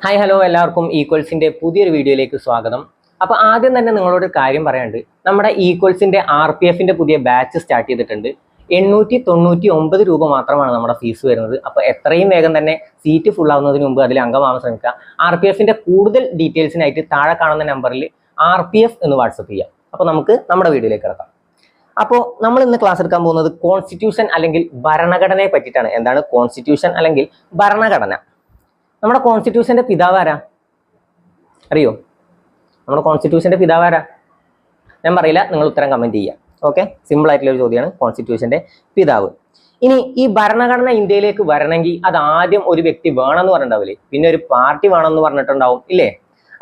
Hi hello എല്ലാവർക്കും ഈക്വൽസിന്റെ പുതിയൊരു വീഡിയോയിലേക്ക് സ്വാഗതം. അപ്പോൾ ആദ്യം തന്നെ നിങ്ങളോട് കാര്യം പറയാനുണ്ട്. നമ്മുടെ ഈക്വൽസിന്റെ RPFന്റെ പുതിയ ബാച്ച് സ്റ്റാർട്ട് ചെയ്തിട്ടുണ്ട്. 899 രൂപ മാത്രമാണ് നമ്മുടെ ഫീസ് വരുന്നത്. അപ്പോൾ എത്രയും വേഗം തന്നെ സീറ്റ് ഫുൾ ആവുന്നതിന് മുമ്പ് അതിൽ അംഗമാവാൻ ശ്രമിക്കുക. RPFന്റെ കൂടുതൽ ഡീറ്റെയിൽസിനായിട്ട് താഴെ കാണുന്ന നമ്പറിൽ RPF എന്ന് വാട്സപ്പ് ചെയ്യാം. അപ്പോൾ നമുക്ക് നമ്മുടെ വീഡിയോയിലേക്ക് കിടക്കാം. അപ്പോൾ നമ്മൾ ഇന്ന് ക്ലാസ് എടുക്കാൻ പോകുന്നത് കോൺസ്റ്റിറ്റ്യൂഷൻ അല്ലെങ്കിൽ ഭരണഘടനയെ പറ്റിയിട്ടാണ്. എന്താണ് കോൺസ്റ്റിറ്റ്യൂഷൻ അല്ലെങ്കിൽ ഭരണഘടന? നമ്മുടെ കോൺസ്റ്റിറ്റ്യൂഷന്റെ പിതാവ് ആരാ അറിയോ? നമ്മുടെ കോൺസ്റ്റിറ്റ്യൂഷന്റെ പിതാവ് ആരാ? ഞാൻ പറയില്ല, നിങ്ങൾ ഉത്തരം കമന്റ് ചെയ്യുക. ഓക്കെ, സിമ്പിൾ ആയിട്ടുള്ള ഒരു ചോദ്യമാണ് കോൺസ്റ്റിറ്റ്യൂഷന്റെ പിതാവ്. ഇനി ഈ ഭരണഘടന ഇന്ത്യയിലേക്ക് വരണമെങ്കിൽ അത് ആദ്യം ഒരു വ്യക്തി വേണമെന്ന് പറഞ്ഞിട്ടുണ്ടാവില്ലേ, പിന്നെ ഒരു പാർട്ടി വേണമെന്ന് പറഞ്ഞിട്ടുണ്ടാവും ഇല്ലേ?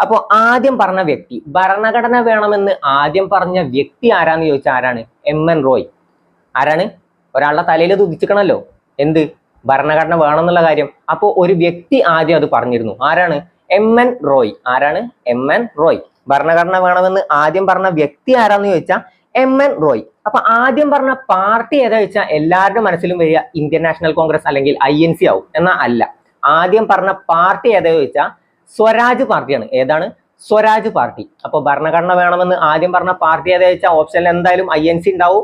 അപ്പോൾ ആദ്യം പറഞ്ഞ വ്യക്തി, ഭരണഘടന വേണമെന്ന് ആദ്യം പറഞ്ഞ വ്യക്തി ആരാന്ന് ചോദിച്ചാൽ ആരാണ്? MN റോയ്. ആരാണ്? ഒരാളുടെ തലയിൽ ഇത് ഉദിച്ചിക്കണല്ലോ, എന്ത്? ഭരണഘടന വേണമെന്നുള്ള കാര്യം. അപ്പോൾ ഒരു വ്യക്തി ആദ്യം അത് പറഞ്ഞിരുന്നു. ആരാണ്? MN റോയ്. ആരാണ്? MN റോയ്. ഭരണഘടന വേണമെന്ന് ആദ്യം പറഞ്ഞ വ്യക്തി ആരാന്ന് ചോദിച്ചാൽ MN റോയ്. അപ്പൊ ആദ്യം പറഞ്ഞ പാർട്ടി ഏതാ ചോദിച്ചാൽ എല്ലാവരുടെ മനസ്സിലും വരിക ഇന്ത്യൻ നാഷണൽ കോൺഗ്രസ് അല്ലെങ്കിൽ INC ആവും. എന്നാൽ അല്ല, ആദ്യം പറഞ്ഞ പാർട്ടി ഏതാ ചോദിച്ചാൽ സ്വരാജ് പാർട്ടിയാണ്. ഏതാണ്? സ്വരാജ് പാർട്ടി. അപ്പൊ ഭരണഘടന വേണമെന്ന് ആദ്യം പറഞ്ഞ പാർട്ടി ഏതാ ചോദിച്ചാൽ ഓപ്ഷനിൽ എന്തായാലും INC ഉണ്ടാവും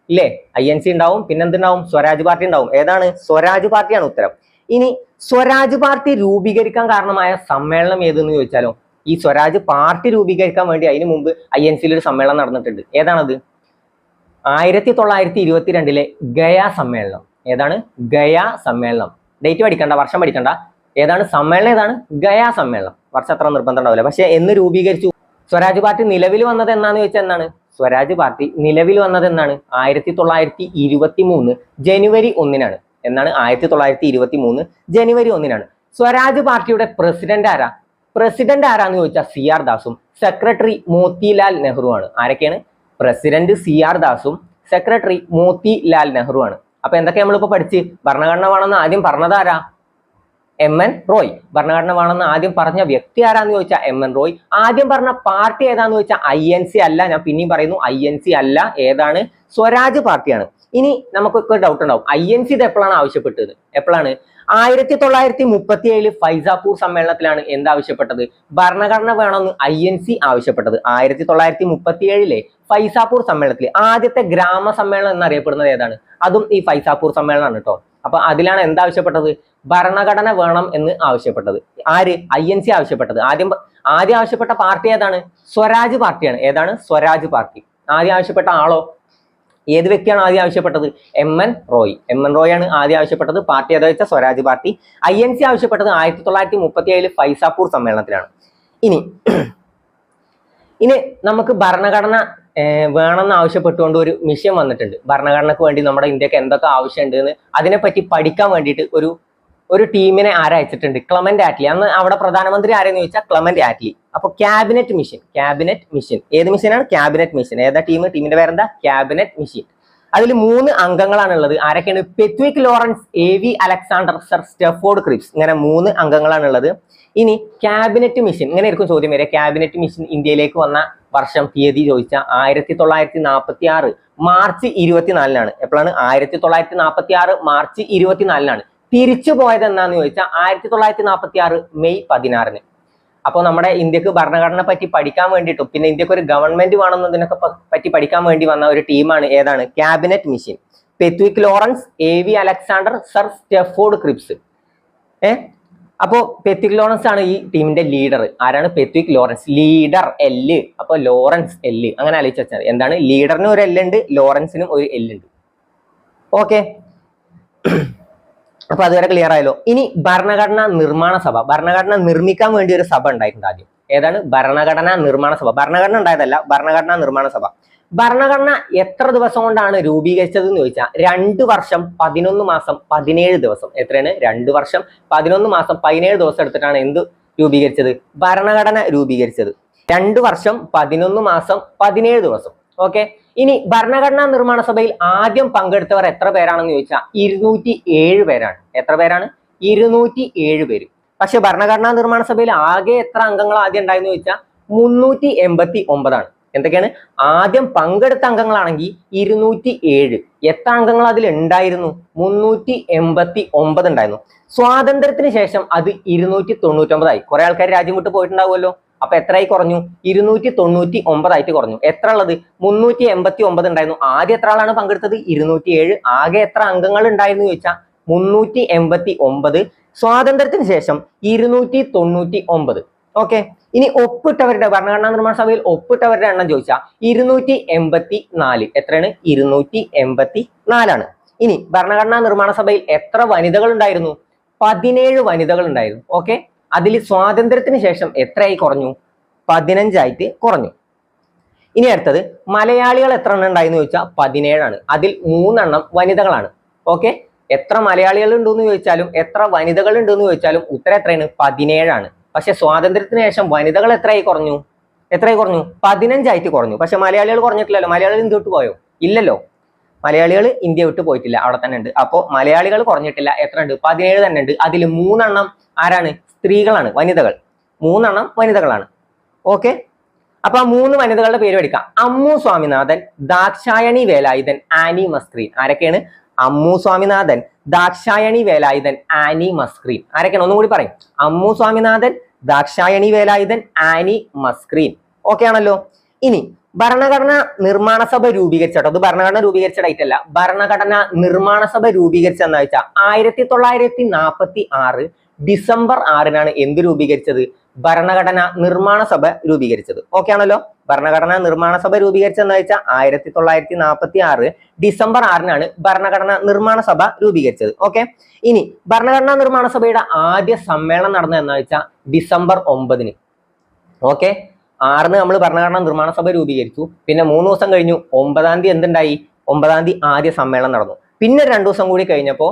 ഇല്ലേ? INC ഉണ്ടാവും, പിന്നെന്തുണ്ടാവും? സ്വരാജ് പാർട്ടി ഉണ്ടാവും. ഏതാണ്? സ്വരാജ് പാർട്ടിയാണ് ഉത്തരം. ഇനി സ്വരാജ് പാർട്ടി രൂപീകരിക്കാൻ കാരണമായ സമ്മേളനം ഏതെന്ന് ചോദിച്ചാലോ, ഈ സ്വരാജ് പാർട്ടി രൂപീകരിക്കാൻ വേണ്ടി അതിന് മുമ്പ് INCയിൽ ഒരു സമ്മേളനം നടന്നിട്ടുണ്ട്. ഏതാണത്? 1922 ഗയാ സമ്മേളനം. ഏതാണ്? ഗയാ സമ്മേളനം. ഡേറ്റ് പഠിക്കണ്ട, വർഷം പഠിക്കണ്ട. ഏതാണ് സമ്മേളനം? ഏതാണ്? ഗയാ സമ്മേളനം. വർഷം അത്ര നിർബന്ധം ഉണ്ടാവില്ല. പക്ഷെ എന്ന് രൂപീകരിച്ചു? സ്വരാജ് പാർട്ടി നിലവിൽ വന്നത് എന്നാന്ന് ചോദിച്ചാൽ എന്താണ്? സ്വരാജ് പാർട്ടി നിലവിൽ വന്നത് എന്നാണ്? 1923 ജനുവരി 1-നാണ്. എന്നാണ്? 1923 ജനുവരി 1-നാണ്. സ്വരാജ് പാർട്ടിയുടെ പ്രസിഡന്റ് ആരാ? പ്രസിഡന്റ് ആരാന്ന് ചോദിച്ചാൽ CR ദാസും സെക്രട്ടറി മോത്തിലാൽ നെഹ്റു ആണ്. ആരൊക്കെയാണ്? പ്രസിഡന്റ് CR ദാസും സെക്രട്ടറി മോത്തിലാൽ നെഹ്റു ആണ്. അപ്പൊ എന്തൊക്കെ നമ്മളിപ്പോ പഠിച്ച്? ഭരണഘടന വേണമെന്ന് ആദ്യം പറഞ്ഞത് ആരാ? MN റോയ്. ഭരണഘടന വേണമെന്ന് ആദ്യം പറഞ്ഞ വ്യക്തി ആരാന്ന് ചോദിച്ചാൽ MN റോയ്. ആദ്യം പറഞ്ഞ പാർട്ടി ഏതാന്ന് ചോദിച്ചാൽ INC അല്ല. ഞാൻ പിന്നെയും പറയുന്നു, INC അല്ല. ഏതാണ്? സ്വരാജ് പാർട്ടിയാണ്. ഇനി നമുക്കൊക്കെ ഡൗട്ട് ഉണ്ടാവും, INC ഇത് എപ്പോഴാണ് ആവശ്യപ്പെട്ടത്? എപ്പോഴാണ്? 1937 ഫൈസാപൂർ സമ്മേളനത്തിലാണ് എന്താവശ്യപ്പെട്ടത്? ഭരണഘടന വേണമെന്ന് INC ആവശ്യപ്പെട്ടത്. 1937 ഫൈസാപൂർ സമ്മേളനത്തിൽ ആദ്യത്തെ ഗ്രാമ സമ്മേളനം എന്നറിയപ്പെടുന്നത് ഏതാണ്? അതും ഈ ഫൈസാപൂർ സമ്മേളനമാണ് കേട്ടോ. അപ്പൊ അതിലാണ് എന്താവശ്യപ്പെട്ടത്? ഭരണഘടന വേണം എന്ന് ആവശ്യപ്പെട്ടത്. ആര്? INC ആവശ്യപ്പെട്ടത്. ആദ്യം ആവശ്യപ്പെട്ട പാർട്ടി ഏതാണ്? സ്വരാജ് പാർട്ടിയാണ്. ഏതാണ്? സ്വരാജ് പാർട്ടി. ആദ്യം ആവശ്യപ്പെട്ട ആളോ? ഏത് വ്യക്തിയാണ് ആദ്യം ആവശ്യപ്പെട്ടത്? MN റോയ്. MN റോയ് ആണ് ആദ്യം ആവശ്യപ്പെട്ടത്. പാർട്ടി ഏതാ വെച്ചാൽ സ്വരാജ് പാർട്ടി. INC ആവശ്യപ്പെട്ടത് 1937 ഫൈസാപൂർ സമ്മേളനത്തിലാണ്. ഇനി നമുക്ക് ഭരണഘടന വേണമെന്ന് ആവശ്യപ്പെട്ടുകൊണ്ട് ഒരു മിഷൻ വന്നിട്ടുണ്ട്. ഭരണഘടനക്ക് വേണ്ടി നമ്മുടെ ഇന്ത്യക്ക് എന്തൊക്കെ ആവശ്യമുണ്ട് എന്ന് അതിനെപ്പറ്റി പഠിക്കാൻ വേണ്ടിയിട്ട് ഒരു ടീമിനെ ആരയച്ചിട്ടുണ്ട്? Clement Attlee. അന്ന് അവിടെ പ്രധാനമന്ത്രി ആരെന്ന് ചോദിച്ചാൽ ക്ലമന്റ് ആറ്റ്ലി. അപ്പൊ ക്യാബിനറ്റ് മിഷൻ. ഏത് മിഷനാണ്? Cabinet mission. ഏതാ ടീം? ടീമിന്റെ പേരെന്താ? Cabinet mission. അതിൽ 3 അംഗങ്ങളാണ് ഉള്ളത്. ആരൊക്കെയാണ്? Pethick Lawrence, AV Alexander, sir Stafford Cripps. ഇങ്ങനെ 3 അംഗങ്ങളാണ് ഉള്ളത്. ഇനി ക്യാബിനറ്റ് മിഷൻ, ഇങ്ങനെ ആയിരിക്കും ചോദ്യം വരിക. ക്യാബിനറ്റ് മിഷൻ ഇന്ത്യയിലേക്ക് വന്ന വർഷം, തീയതി ചോദിച്ചാൽ 1946 മാർച്ച് 24-നാണ്. എപ്പോഴാണ്? 1946 മാർച്ച് 24-നാണ്. തിരിച്ചു പോയത് എന്നാന്ന് ചോദിച്ചാൽ 1946 മെയ് 16-ന്. അപ്പോൾ നമ്മുടെ ഇന്ത്യക്ക് ഭരണഘടന പറ്റി പഠിക്കാൻ വേണ്ടിയിട്ടും പിന്നെ ഇന്ത്യക്ക് ഒരു ഗവൺമെന്റ് വേണമെന്നതിനൊക്കെ പറ്റി പഠിക്കാൻ വേണ്ടി വന്ന ഒരു ടീമാണ് ഏതാണ്? Cabinet mission. Pethick Lawrence, AV Alexander, sir Stafford Cripps. അപ്പോ പെത്വിക് ലോറൻസ് ആണ് ഈ ടീമിന്റെ ലീഡർ. ആരാണ്? Pethick Lawrence. Leader L. അപ്പൊ ലോറൻസ് L. അങ്ങനെ ആലോചിച്ച് വെച്ചാൽ എന്താണ്? ലീഡറിന് ഒരു L ഉണ്ട്, ലോറൻസിനും ഒരു L ഉണ്ട്. ഓക്കെ, അപ്പൊ അതുവരെ ക്ലിയർ ആയല്ലോ. ഇനി ഭരണഘടനാ നിർമ്മാണ സഭ. ഭരണഘടന നിർമ്മിക്കാൻ വേണ്ടി ഒരു സഭ ഉണ്ടായിട്ടുണ്ട് ആദ്യം. ഏതാണ്? ഭരണഘടനാ നിർമ്മാണ സഭ. ഭരണഘടന ഉണ്ടായതല്ല, ഭരണഘടനാ നിർമ്മാണ സഭ. ഭരണഘടന എത്ര ദിവസം കൊണ്ടാണ് രൂപീകരിച്ചത് എന്ന് ചോദിച്ചാൽ 2 വർഷം 11 മാസം 17 ദിവസം. എത്രയാണ്? 2 വർഷം 11 മാസം 17 ദിവസം എടുത്തിട്ടാണ് എന്ത് രൂപീകരിച്ചത്? ഭരണഘടന രൂപീകരിച്ചത്. 2 വർഷം 11 മാസം 17 ദിവസം. ഓക്കെ, ഇനി ഭരണഘടനാ നിർമ്മാണ സഭയിൽ ആദ്യം പങ്കെടുത്തവർ എത്ര പേരാണെന്ന് ചോദിച്ചാൽ 207 പേരാണ്. എത്ര പേരാണ്? 207 പേര്. പക്ഷെ ഭരണഘടനാ നിർമ്മാണ സഭയിൽ ആകെ എത്ര അംഗങ്ങൾ ആദ്യം ഉണ്ടായെന്ന് ചോദിച്ചാൽ 389 ആണ്. എന്തൊക്കെയാണ്? ആദ്യം പങ്കെടുത്ത അംഗങ്ങളാണെങ്കിൽ 207. എത്ര അംഗങ്ങൾ അതിൽ ഉണ്ടായിരുന്നു? 389 ഉണ്ടായിരുന്നു. സ്വാതന്ത്ര്യത്തിന് ശേഷം അത് 299 കുറെ ആൾക്കാർ രാജ്യം വിട്ട് പോയിട്ടുണ്ടാവുമല്ലോ. അപ്പൊ എത്രയായി കുറഞ്ഞു? 299 ആയിട്ട് കുറഞ്ഞു. എത്ര ഉള്ളത്? 389 ഉണ്ടായിരുന്നു. ആദ്യം എത്ര ആളാണ് പങ്കെടുത്തത്? 207. ആകെ എത്ര അംഗങ്ങൾ ഉണ്ടായിരുന്നു ചോദിച്ചാൽ 389. സ്വാതന്ത്ര്യത്തിന് ശേഷം 299. ഓക്കെ. ഇനി ഒപ്പിട്ടവരുടെ ഭരണഘടനാ നിർമ്മാണ സഭയിൽ ഒപ്പിട്ടവരുടെ എണ്ണം ചോദിച്ചാൽ 284. എത്രയാണ്? 284 ഇനി ഭരണഘടനാ നിർമ്മാണ സഭയിൽ എത്ര വനിതകൾ ഉണ്ടായിരുന്നു? 17 വനിതകൾ ഉണ്ടായിരുന്നു. ഓക്കെ. അതിൽ സ്വാതന്ത്ര്യത്തിന് ശേഷം എത്രയായി കുറഞ്ഞു? 15 ആയിട്ട് കുറഞ്ഞു. ഇനി അടുത്തത് മലയാളികൾ എത്ര എണ്ണം ഉണ്ടായിരുന്നു ചോദിച്ചാൽ 17. അതിൽ 3 വനിതകളാണ്. ഓക്കെ. എത്ര മലയാളികൾ ഉണ്ടെന്ന് ചോദിച്ചാലും എത്ര വനിതകൾ ഉണ്ടെന്ന് ചോദിച്ചാലും ഉത്തരം എത്രയാണ്? 17. പക്ഷെ സ്വാതന്ത്ര്യത്തിന് ശേഷം വനിതകൾ എത്രയായി കുറഞ്ഞു? 15 ആയിട്ട് കുറഞ്ഞു. പക്ഷെ മലയാളികൾ കുറഞ്ഞിട്ടില്ലല്ലോ. മലയാളികൾ ഇന്ത്യ വിട്ട് പോയോ? ഇല്ലല്ലോ. മലയാളികൾ ഇന്ത്യ വിട്ട് പോയിട്ടില്ല, അവിടെ തന്നെ ഉണ്ട്. അപ്പോ മലയാളികൾ കുറഞ്ഞിട്ടില്ല. എത്ര ഉണ്ട്? 17 തന്നെ ഉണ്ട്. അതിൽ 3 ആരാണ്? സ്ത്രീകളാണ്, വനിതകൾ. 3 വനിതകളാണ്. ഓക്കെ. അപ്പൊ ആ 3 വനിതകളുടെ പേര് പഠിക്കാം. അമ്മു സ്വാമിനാഥൻ, ദാക്ഷായണി വേലായുധൻ, ആനി മസ്ക്രീൻ. ആരൊക്കെയാണ്? അമ്മു സ്വാമിനാഥൻ, ദാക്ഷായണി വേലായുധൻ, ആനി മസ്ക്രീൻ. ആരൊക്കെയാണ്? ഒന്നും കൂടി പറയും. അമ്മു സ്വാമിനാഥൻ, ദാക്ഷായണി വേലായുധൻ, ആനി മസ്ക്രീൻ. ഓക്കെ ആണല്ലോ. ഇനി ഭരണഘടന നിർമ്മാണ സഭ രൂപീകരിച്ചോ. അത് ഭരണഘടന രൂപീകരിച്ച ഡേറ്റ് അല്ല. ഭരണഘടന നിർമ്മാണ സഭ രൂപീകരിച്ച എന്ന് വെച്ചാൽ 1946 ഡിസംബർ 6 എന്ത് രൂപീകരിച്ചത്? ഭരണഘടന നിർമ്മാണ സഭ രൂപീകരിച്ചത്. ഓക്കെ ആണല്ലോ. ഭരണഘടനാ നിർമ്മാണ സഭ രൂപീകരിച്ചെന്ന് വെച്ചാൽ 1946 ഡിസംബർ 6 ഭരണഘടന നിർമ്മാണ സഭ രൂപീകരിച്ചത്. ഓക്കെ. ഇനി ഭരണഘടനാ നിർമ്മാണ സഭയുടെ ആദ്യ സമ്മേളനം നടന്നത് എന്ന് വെച്ചാൽ ഡിസംബർ 9. ഓക്കെ. 6 നമ്മൾ ഭരണഘടനാ നിർമ്മാണ സഭ രൂപീകരിച്ചു. പിന്നെ 3 ദിവസം കഴിഞ്ഞു 9-ാം തീയതി എന്തുണ്ടായി? 9-ാം തീയതി ആദ്യ സമ്മേളനം നടന്നു. പിന്നെ 2 ദിവസം കൂടി കഴിഞ്ഞപ്പോ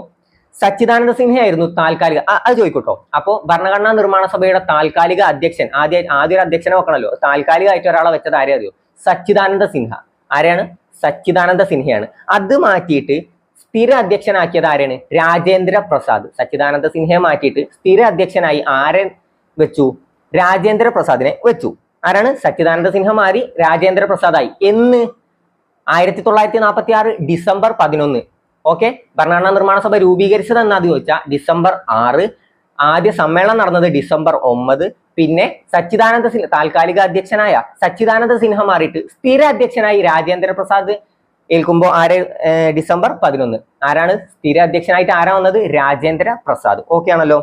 സച്ചിദാനന്ദ സിൻഹയായിരുന്നു താൽക്കാലിക. അത് ചോദിക്കട്ടോ. അപ്പോ ഭരണഘടനാ നിർമ്മാണ സഭയുടെ താൽക്കാലിക അധ്യക്ഷൻ ആദ്യ ഒരു അധ്യക്ഷനെ വെക്കണല്ലോ. താൽക്കാലികമായിട്ട് ഒരാളെ വെച്ചത് ആരെ അറിയോ? സച്ചിദാനന്ദ സിൻഹ. ആരെയാണ്? സച്ചിദാനന്ദ സിൻഹയാണ്. അത് മാറ്റിയിട്ട് സ്ഥിര അധ്യക്ഷനാക്കിയത് ആരാണ്? രാജേന്ദ്ര പ്രസാദ്. സച്ചിദാനന്ദ സിൻഹയെ മാറ്റിയിട്ട് സ്ഥിര അധ്യക്ഷനായി ആരെ വെച്ചു? രാജേന്ദ്ര പ്രസാദിനെ വെച്ചു. ആരാണ്? സച്ചിദാനന്ദ സിൻഹ മാറി രാജേന്ദ്ര പ്രസാദായി. എന്ന് 1946 ഡിസംബർ 11. ഓക്കെ. ഭരണഘടനാ നിർമ്മാണ സഭ രൂപീകരിച്ചത് എന്നാന്ന് ചോദിച്ചാൽ ഡിസംബർ 6. ആദ്യ സമ്മേളനം നടന്നത് ഡിസംബർ 9. പിന്നെ സച്ചിദാനന്ദ സിൻഹ താൽക്കാലിക അധ്യക്ഷനായ സച്ചിദാനന്ദ സിൻഹ മാറിയിട്ട് സ്ഥിര അധ്യക്ഷനായി രാജേന്ദ്ര പ്രസാദ് ഏൽക്കുമ്പോൾ ഡിസംബർ 11. ആരാണ് സ്ഥിര അധ്യക്ഷനായിട്ട്? ആരാ വന്നത്? രാജേന്ദ്ര പ്രസാദ്. ഓക്കെ ആണല്ലോ.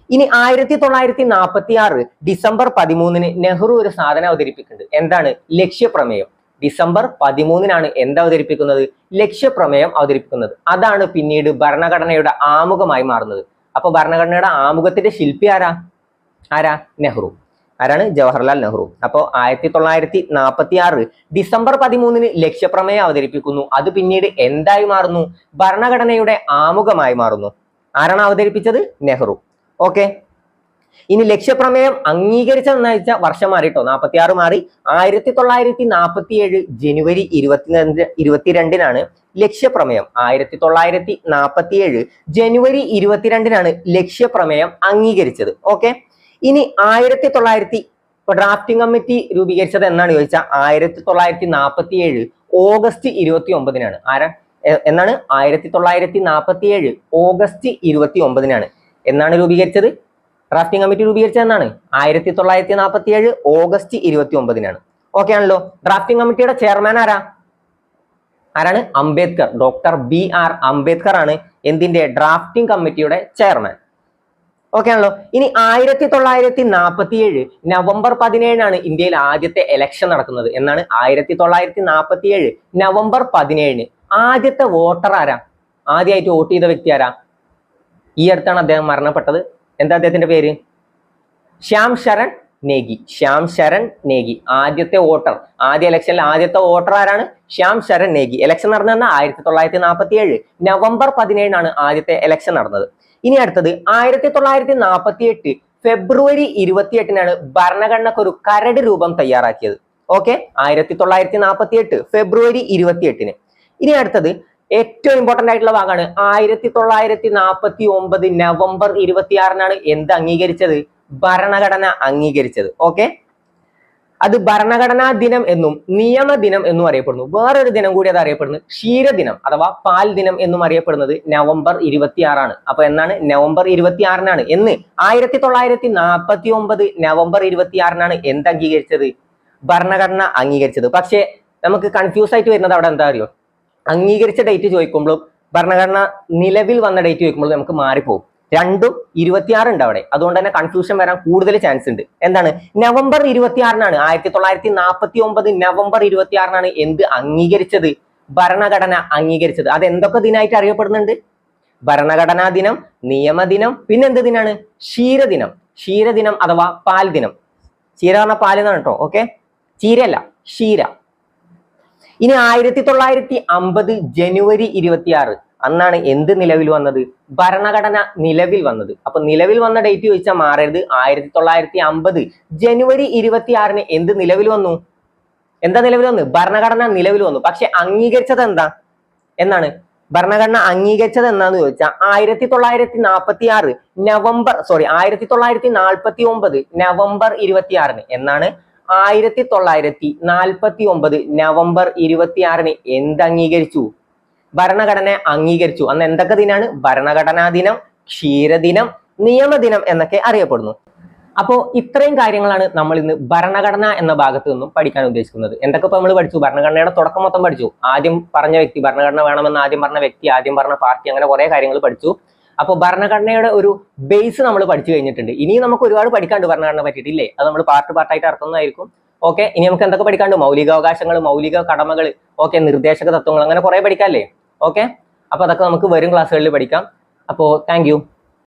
ഇനി 1946 ഡിസംബർ 13 നെഹ്റു ഒരു സാധനം അവതരിപ്പിക്കുന്നുണ്ട്. എന്താണ്? ലക്ഷ്യപ്രമേയം. ഡിസംബർ 13 എന്ത് അവതരിപ്പിക്കുന്നത്? ലക്ഷ്യപ്രമേയം അവതരിപ്പിക്കുന്നത്. അതാണ് പിന്നീട് ഭരണഘടനയുടെ ആമുഖമായി മാറുന്നത്. അപ്പൊ ഭരണഘടനയുടെ ആമുഖത്തിന്റെ ശില്പി ആരാ? നെഹ്റു. ആരാണ്? ജവഹർലാൽ നെഹ്റു. അപ്പോ 1946 ഡിസംബർ 13 ലക്ഷ്യപ്രമേയം അവതരിപ്പിക്കുന്നു. അത് പിന്നീട് എന്തായി മാറുന്നു? ഭരണഘടനയുടെ ആമുഖമായി മാറുന്നു. ആരാണ് അവതരിപ്പിച്ചത്? നെഹ്റു. ഓക്കെ. ഇനി ലക്ഷ്യപ്രമേയം അംഗീകരിച്ചെന്ന് വെച്ചാൽ വർഷം മാറിട്ടോ. 46 മാറി. 1947 ജനുവരി 22 ലക്ഷ്യപ്രമേയം. 1947 ജനുവരി 22 ലക്ഷ്യപ്രമേയം അംഗീകരിച്ചത്. ഓക്കെ. ഇനി 1900 ഡ്രാഫ്റ്റിംഗ് കമ്മിറ്റി രൂപീകരിച്ചത് എന്നാണ് ചോദിച്ചാൽ 1947 ഓഗസ്റ്റ് 29. എന്നാണ്? 1947 ഓഗസ്റ്റ് 29 എന്നാണ് രൂപീകരിച്ചത്. ഡ്രാഫ്റ്റിംഗ് കമ്മിറ്റി രൂപീകരിച്ചത് എന്നാണ്? 1947 ഓഗസ്റ്റ് 29. ഓക്കെ ആണല്ലോ. ഡ്രാഫ്റ്റിംഗ് കമ്മിറ്റിയുടെ ചെയർമാൻ ആരാണ്? അംബേദ്കർ. ഡോക്ടർ BR അംബേദ്കർ ആണ് എന്തിന്റെ? ഡ്രാഫ്റ്റിംഗ് കമ്മിറ്റിയുടെ ചെയർമാൻ. ഓക്കെ ആണല്ലോ. ഇനി 1947 നവംബർ 17 ഇന്ത്യയിൽ ആദ്യത്തെ ഇലക്ഷൻ നടക്കുന്നത്. എന്നാണ്? 1947 നവംബർ 17 ആദ്യത്തെ വോട്ടർ ആദ്യമായിട്ട് വോട്ട് ചെയ്ത വ്യക്തി ഈ അടുത്താണ് അദ്ദേഹം മരണപ്പെട്ടത്. എന്താ അദ്ദേഹത്തിന്റെ പേര്? ശ്യാം ശരൺ നേഗി. ആദ്യത്തെ വോട്ടർ. ആദ്യ ഇലക്ഷനിൽ ആദ്യത്തെ വോട്ടർ ആരാണ്? ശ്യാം ശരൺ നേഗി. ഇലക്ഷൻ നടന്നത് 1947 നവംബർ 17 ആദ്യത്തെ ഇലക്ഷൻ നടന്നത്. ഇനി അടുത്തത് 1948 ഫെബ്രുവരി 28 ഭരണഘടനക്ക് ഒരു കരട് രൂപം തയ്യാറാക്കിയത്. ഓക്കെ. 1948 ഫെബ്രുവരി 28. ഇനി അടുത്തത് ഏറ്റവും ഇമ്പോർട്ടന്റ് ആയിട്ടുള്ള ഭാഗമാണ്. 1949 നവംബർ 26 എന്ത് അംഗീകരിച്ചത്? ഭരണഘടന അംഗീകരിച്ചത്. ഓക്കെ. അത് ഭരണഘടനാ ദിനം എന്നും നിയമദിനം എന്നും അറിയപ്പെടുന്നു. വേറൊരു ദിനം കൂടി അത് അറിയപ്പെടുന്നത് ക്ഷീരദിനം അഥവാ പാൽ ദിനം എന്നും അറിയപ്പെടുന്നത് നവംബർ 26 അപ്പൊ എന്നാണ്? നവംബർ 26 എന്ന് 1949 നവംബർ 26 എന്ത് അംഗീകരിച്ചത്? ഭരണഘടന അംഗീകരിച്ചത്. പക്ഷേ നമുക്ക് കൺഫ്യൂസ് ആയിട്ട് വരുന്നത് അവിടെ എന്താ അറിയോ? അംഗീകരിച്ച ഡേറ്റ് ചോദിക്കുമ്പോഴും ഭരണഘടന നിലവിൽ വന്ന ഡേറ്റ് ചോദിക്കുമ്പോഴും നമുക്ക് മാറിപ്പോകും. രണ്ടും 26 ഉണ്ട് അവിടെ. അതുകൊണ്ട് തന്നെ കൺഫ്യൂഷൻ വരാൻ കൂടുതൽ ചാൻസ് ഉണ്ട്. എന്താണ്? നവംബർ 26 1949 നവംബർ 26 എന്ത് അംഗീകരിച്ചത്? ഭരണഘടന അംഗീകരിച്ചത്. അത് എന്തൊക്കെ ദിനമായിട്ട് അറിയപ്പെടുന്നുണ്ട്? ഭരണഘടനാ ദിനം, നിയമദിനം, പിന്നെ എന്ത് ദിനാണ്? ക്ഷീരദിനം. ക്ഷീരദിനം അഥവാ പാൽ ദിനം. ക്ഷീര പറഞ്ഞ പാൽ എന്നാണ് കേട്ടോ. ഓക്കെ, ചീരല്ല, ക്ഷീര. ഇനി 1950 ജനുവരി 26 അന്നാണ് എന്ത് നിലവിൽ വന്നത്? ഭരണഘടന നിലവിൽ വന്നത്. അപ്പൊ നിലവിൽ വന്ന ഡേറ്റ് ചോദിച്ചാൽ മാറരുത്. 1950 ജനുവരി 26 എന്ത് നിലവിൽ വന്നു? എന്താ നിലവിൽ വന്നു? ഭരണഘടന നിലവിൽ വന്നു. പക്ഷെ അംഗീകരിച്ചത് എന്താ എന്നാണ്? ഭരണഘടന അംഗീകരിച്ചത് എന്താന്ന് ചോദിച്ചാൽ 1949 നവംബർ 26 എന്നാണ്. 1949 നവംബർ 26 എന്ത് അംഗീകരിച്ചു? ഭരണഘടന അംഗീകരിച്ചു. അന്ന് എന്തൊക്കെ ദിനാണ്? ഭരണഘടനാ ദിനം, ക്ഷീരദിനം, നിയമദിനം എന്നൊക്കെ അറിയപ്പെടുന്നു. അപ്പോൾ ഇത്രയും കാര്യങ്ങളാണ് നമ്മൾ ഇന്ന് ഭരണഘടന എന്ന ഭാഗത്ത് നിന്നും പഠിക്കാൻ ഉദ്ദേശിക്കുന്നത്. എന്തൊക്കെ ഇപ്പൊ നമ്മൾ പഠിച്ചു? ഭരണഘടനയുടെ തുടക്കം മൊത്തം പഠിച്ചു. ആദ്യം പറഞ്ഞ വ്യക്തി, ഭരണഘടന വേണമെന്ന് ആദ്യം പറഞ്ഞ വ്യക്തി, ആദ്യം പറഞ്ഞ പാർട്ടി, അങ്ങനെ കുറെ കാര്യങ്ങൾ പഠിച്ചു. അപ്പോൾ ഭരണഘടനയുടെ ഒരു ബേസ് നമ്മൾ പഠിച്ചു കഴിഞ്ഞിട്ടുണ്ട്. ഇനി നമുക്ക് ഒരുപാട് പഠിക്കാണ്ട് ഭരണഘടന പറ്റിയിട്ടില്ലേ? അത് നമ്മൾ പാർട്ടായിട്ട് ഇറക്കുന്നതായിരിക്കും. ഓക്കെ, ഇനി നമുക്ക് എന്തൊക്കെ പഠിക്കാണ്ട്? മൗലികാവകാശങ്ങൾ, മൗലിക കടമകൾ, ഓക്കെ, നിർദ്ദേശക തത്വങ്ങൾ, അങ്ങനെ കുറെ പഠിക്കാല്ലേ? ഓക്കെ, അപ്പൊ അതൊക്കെ നമുക്ക് വരും ക്ലാസ്സുകളിൽ പഠിക്കാം. അപ്പോൾ താങ്ക് യു.